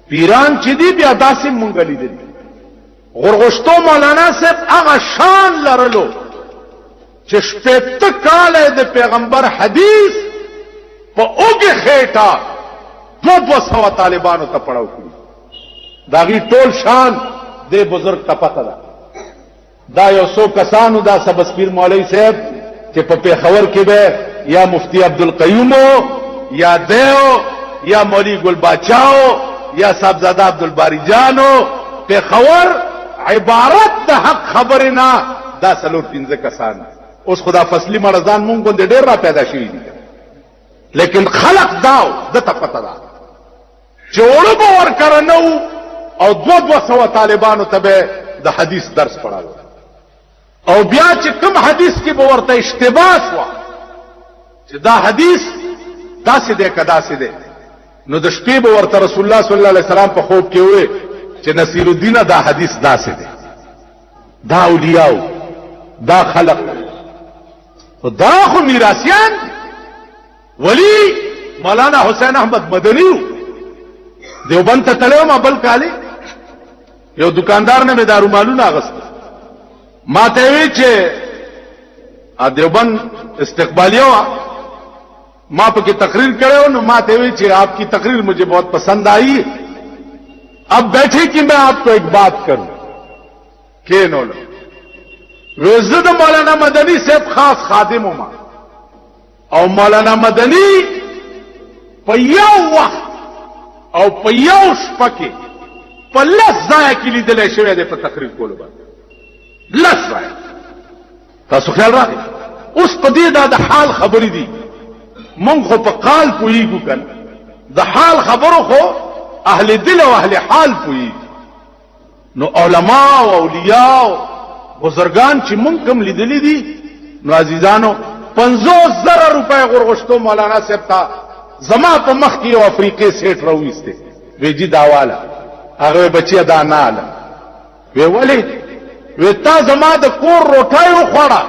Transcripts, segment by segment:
پیران چې دی بیا داسې مونږ لیدل غرغشتو مولانا صاحب هغه شان لرلو چې شپېته کاله د پیغمبر حدیث په اوګه خېټه 200 طالبانو ته پړاو کړی داغي ټول شان د بزرگ ته پته ده دا یو څو کسانو دا سبسپیر مولوی صاحب چې په پیښور کې به یا مفتی عبدالقیوم یا دیو یا مولوی ګل باچاو یا صاحبزاده عبدالباری جانو پیښور عبارت د حق خبره نه دا سلور 15 کسان اوس خدا فصلی مرزان مونږ باندې ډېر را پیدا شوی دي لیکن خلق داو د ته پته ده چې وړو به ورکرنو او 200 طالبانو ته به د حدیث درس پڑھاو او بیا چې کوم حدیث کې به ورته اشتباه شو چې دا حدیث داسې دی کدا سې دی نو د شپې به ورته رسول الله صلی الله علیه وسلم په خوب کې وې چې نصیر الدین دا حدیث داسې دی دا اولیاء دا خلق دا خو میراثیان ولی مولانا حسین احمد مدنی دیوبند ته تلو ما بل کالی یو دکاندار نه مې دارو مالونه اغست ما ته وی چې دیوبند استقبالیه ما په کې تقریر کړو نو ما ته وی چې آپ کی تقریر مجھے بہت پسند آئی اب بیٹھے کہ میں آپ کو ایک بات کروں کہ نو وزد مولانا مدنی صاحب خاص خادم ما او مولانا مدنی په یو وخت او په یو شپه کې په لس ځای کې لیدل شوی دی په تقریر کولو باندې لس ځای تاسو خیال راغی اوس په دې دا د حال خبرې دي مونږ خو په قال پوهیږو کنه د حال خبرو خو اهل دل او اهل حال پوهیږي نو علما او اولیاء بزرگان چې مونږ کوم لیدلې دي نو عزیزانو 50,000 روپے غرغشتو مولانا صاحب تا زما په مخ کې یو افریقي سیټ راوېسته ویجی داواله هغه بچی دا نه اله وی ولی وی تا زما د کور روټایو خوړه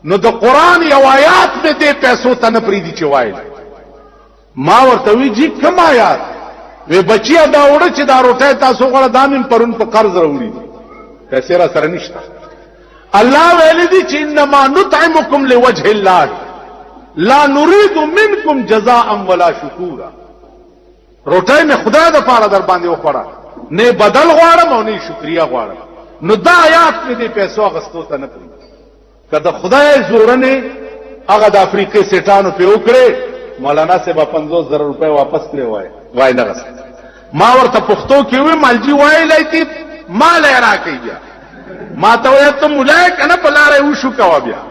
نو د قران یو آیات به دې پیسو ته نه پریدي چې وایي ما ورته وی جی کوم آیات وی بچی دا وړه چې دا روټای تاسو غواړه دامن پرون په قرض راوړي پیسې را سره نشته الله ویل دي چې انما نطعمکم لوجه الله لا نريد منكم جزاء ولا شکورا روټای مې خدای د پاره در باندې وخوړه نه بدل غواړم او نه شکریا غواړم نو دا آیات مې دې پیسو غستو ته نه پری کله خدای زورنه هغه د افریقې سټانو په وکړې مولانا صاحب 50,000 روپے واپس کړې وای نه غس ما ورته پښتو کې وې مالجی وای لایتی مال را کوي ما ته وای ته مولای کنه په لارې وشو کا بیا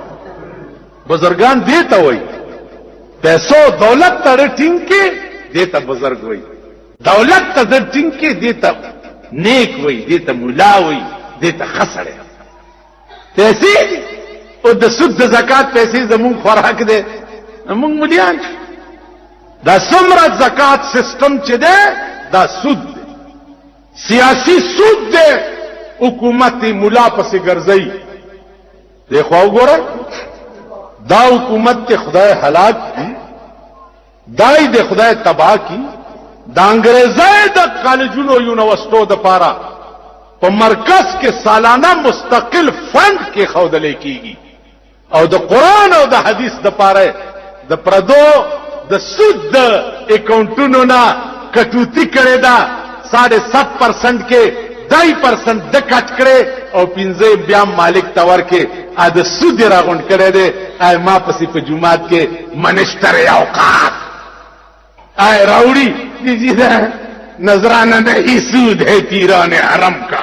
بزرگان دیتا وای پیسو دولت ته ټینګ کې دیتا بزرگ وای دولت ته ټینګ کې دیتا نیک وای دیتا مولا وای دیتا خسړې پیسې او د سود د زکات پیسې زمون خوراک دي موږ مليان دا څومره زکات سیستم چې ده دا سود ده سیاسی سود ده حکومت مولا پسې ګرځي دیکھو وګوره دا حکومت ته خدای هلاک کی دای د خدای تباہ کی د انګريزای د کالجونو یونیورسيټو د پاره په مرکز کې سالانه مستقل فند کې خودلې کیږي او د قران او د حدیث د پاره د پردو د سود اکاونټونو نه کټوتی کړي دا 7.5% کې 2% د کټ کړي او 15 بیا مالک تور کې ا د سود راغونډ کړي دي ای ما پسې په جمعات کې منشتر اوقات ای راوړي دي نظرانه نه سود ہے پیران حرم کا